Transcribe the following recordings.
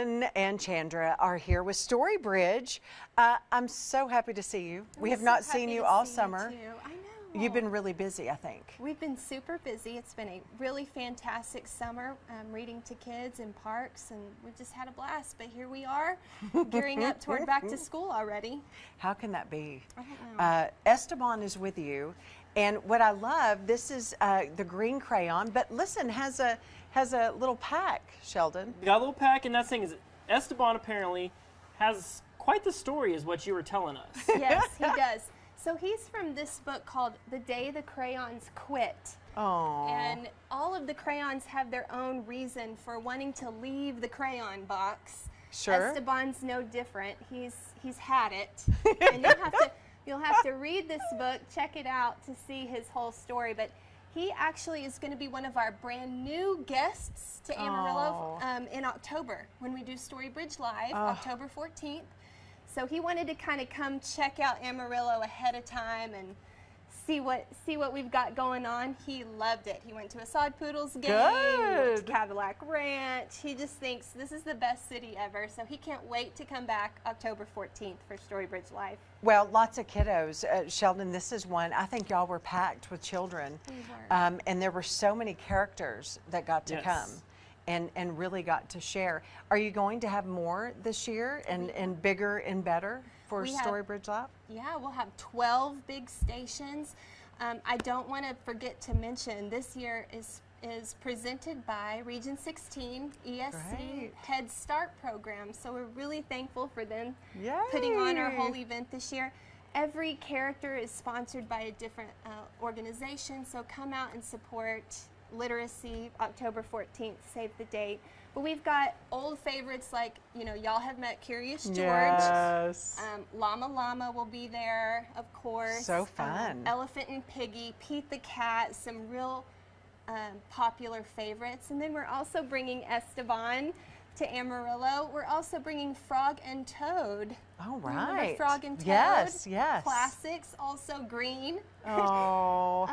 Sheldon and Chandra are here with Storybridge. I'm so happy to see you. We have not seen you all summer. I know. You've been really busy, I think. We've been super busy. It's been a really fantastic summer, reading to kids in parks, and we've just had a blast. But here we are, gearing up toward back to school already. How can that be? I don't know. Esteban is with you, and what I love, this is the green crayon, but listen, has a little pack, Sheldon. We got a little pack, and that thing is Esteban apparently has quite the story, is what you were telling us. Yes, he does. So he's from this book called The Day the Crayons Quit. Oh. And all of the crayons have their own reason for wanting to leave the crayon box. Sure. Esteban's no different. He's had it. And you'll have to read this book, check it out to see his whole story. But he actually is going to be one of our brand new guests to Amarillo in October when we do Storybridge Live, October 14th. So he wanted to kind of come check out Amarillo ahead of time and see what we've got going on. He loved it. He went to a Sod Poodles game, went to Cadillac Ranch. He just thinks this is the best city ever. So he can't wait to come back October 14th for Storybridge Live. Well, lots of kiddos. Sheldon, this is one. I think y'all were packed with children. We were. And there were so many characters that got to come and really got to share. Are you going to have more this year and bigger and better for Storybridge Live? Yeah, we'll have 12 big stations. I don't want to forget to mention this year is presented by Region 16 ESC Head Start program. So we're really thankful for them putting on our whole event this year. Every character is sponsored by a different organization, so come out and support literacy. October 14th, save the date. But we've got old favorites like, y'all have met Curious George. Yes. Llama Llama will be there, of course. So fun. Elephant and Piggy, Pete the Cat, some real popular favorites. And then we're also bringing Esteban to Amarillo. We're also bringing Frog and Toad. Oh, right. Remember Frog and Toad? Yes, yes. Classics, also green. Oh.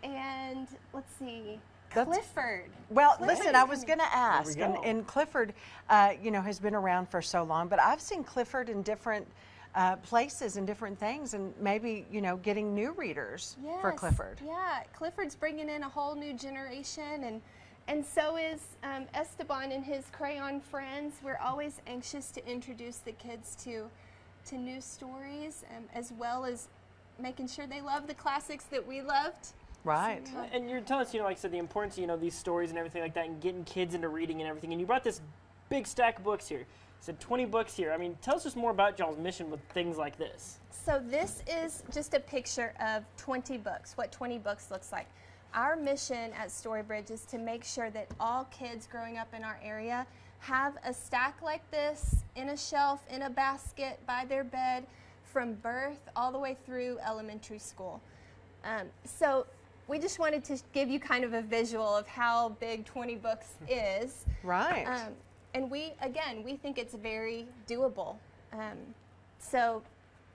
And let's see. Clifford. Well, Clifford listen, I was going to ask, and Clifford, has been around for so long, but I've seen Clifford in different places and different things, and maybe, getting new readers for Clifford. Yeah, Clifford's bringing in a whole new generation, and so is Esteban and his crayon friends. We're always anxious to introduce the kids to new stories, as well as making sure they love the classics that we loved. Right. So, And you're telling us, like I said, the importance of, these stories and everything like that, and getting kids into reading and everything. And you brought this big stack of books here. You said 20 books here. I mean, tell us just more about y'all's mission with things like this. So this is just a picture of 20 books, what 20 books looks like. Our mission at Storybridge is to make sure that all kids growing up in our area have a stack like this in a shelf, in a basket, by their bed, from birth all the way through elementary school. So we just wanted to give you kind of a visual of how big 20 books is. Right. And we think it's very doable. So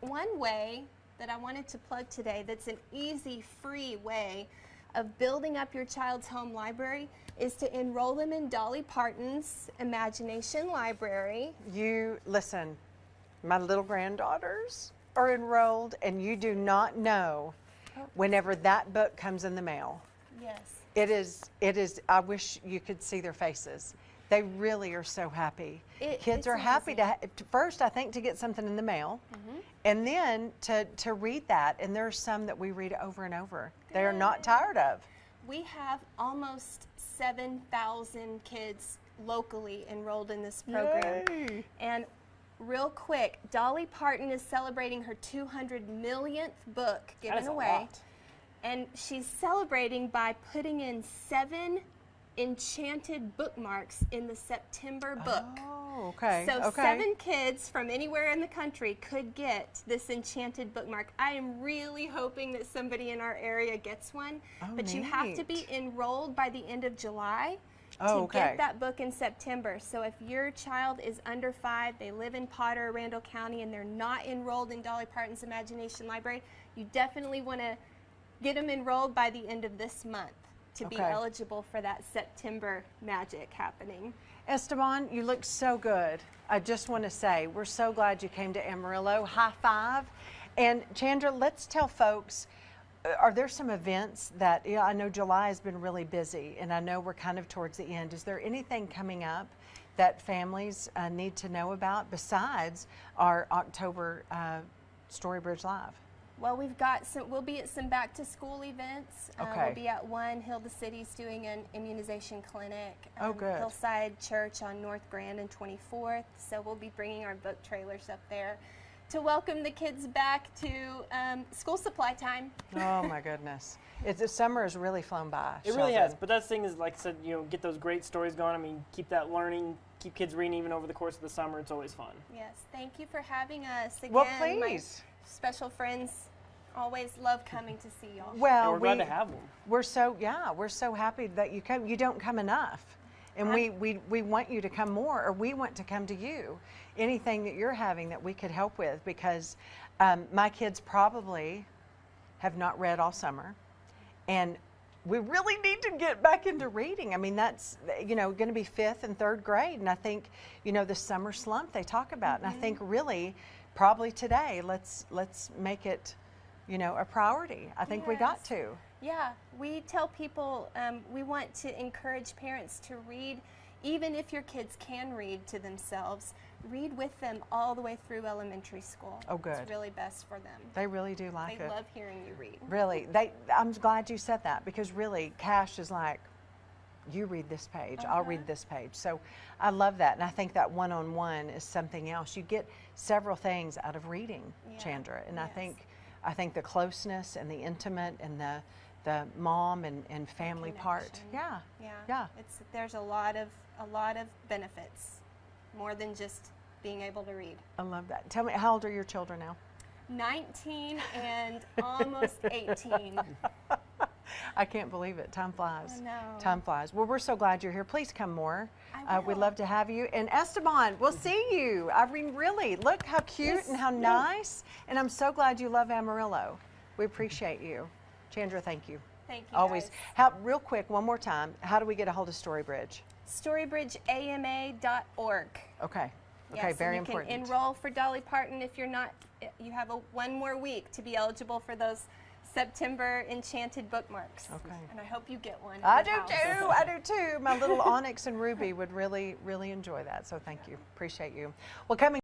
one way that I wanted to plug today that's an easy, free way of building up your child's home library is to enroll them in Dolly Parton's Imagination Library. You, listen, my little granddaughters are enrolled, and you do not know whenever that book comes in the mail. Yes. It is, I wish you could see their faces. They really are so happy. Kids are happy to first, I think, to get something in the mail, and then to read that. And there are some that we read over and over. They are not tired of. We have almost 7,000 kids locally enrolled in this program. Yay. And real quick, Dolly Parton is celebrating her 200 millionth book given away. A lot. And she's celebrating by putting in 7 enchanted bookmarks in the September book. Oh, okay. So 7 kids from anywhere in the country could get this enchanted bookmark. I am really hoping that somebody in our area gets one, but you have to be enrolled by the end of July to get that book in September. So if your child is under 5, they live in Potter or Randall County, and they're not enrolled in Dolly Parton's Imagination Library, you definitely want to get them enrolled by the end of this month. to be Okay. eligible for that September magic happening. Esteban, you look so good. I just want to say, we're so glad you came to Amarillo. High five. And Chandra, let's tell folks, are there some events that, I know July has been really busy, and I know we're kind of towards the end. Is there anything coming up that families need to know about besides our October Storybridge Live? Well, we'll be at some back to school events. Okay. We'll be at one. Hilda City's doing an immunization clinic. Oh, good. Hillside Church on North Grand and 24th. So we'll be bringing our book trailers up there to welcome the kids back to school supply time. Oh my goodness. The summer has really flown by. It really Sheldon. has. But that thing is, like I said, get those great stories going. I mean, keep that learning, keep kids reading even over the course of the summer. It's always fun. Yes, thank you for having us again. Well, please. My special friends always love coming to see y'all. Well, And we're glad to have them. We're so happy that you come. You don't come enough. And we want you to come more, or we want to come to you. Anything that you're having that we could help with, because my kids probably have not read all summer, and we really need to get back into reading. I mean, that's going to be 5th and 3rd grade, and I think the summer slump they talk about, and I think really probably today let's make it a priority. I think we got to. Yeah, we tell people we want to encourage parents to read, even if your kids can read to themselves, read with them all the way through elementary school. Oh, good. It's really best for them. They really do like They it. love hearing you read. Really, I'm glad you said that, because really, Cash is like, you read this page, I'll read this page. So I love that, and I think that one-on-one is something else. You get several things out of reading, Chandra, and Yes. I think the closeness and the intimate and the mom and family part. Connection. Yeah. There's a lot of benefits, more than just being able to read. I love that. Tell me, how old are your children now? 19 and almost 18. I can't believe it. Time flies. I know. Time flies. Well, we're so glad you're here. Please come more. I We'd will. love to have you. And Esteban, we'll see you. I mean, really, look how cute and how nice. And I'm so glad you love Amarillo. We appreciate you. Chandra, thank you. Thank you. Always. Guys. Real quick, one more time, how do we get a hold of Storybridge? Storybridgeama.org. Okay. Yes, Okay, very and you important. can enroll for Dolly Parton if you're not. You have one more week to be eligible for those September enchanted bookmarks. Okay. And I hope you get one. I at do your house. too. I do too. My little Onyx and Ruby would really, really enjoy that. So thank you. Appreciate you. Well, coming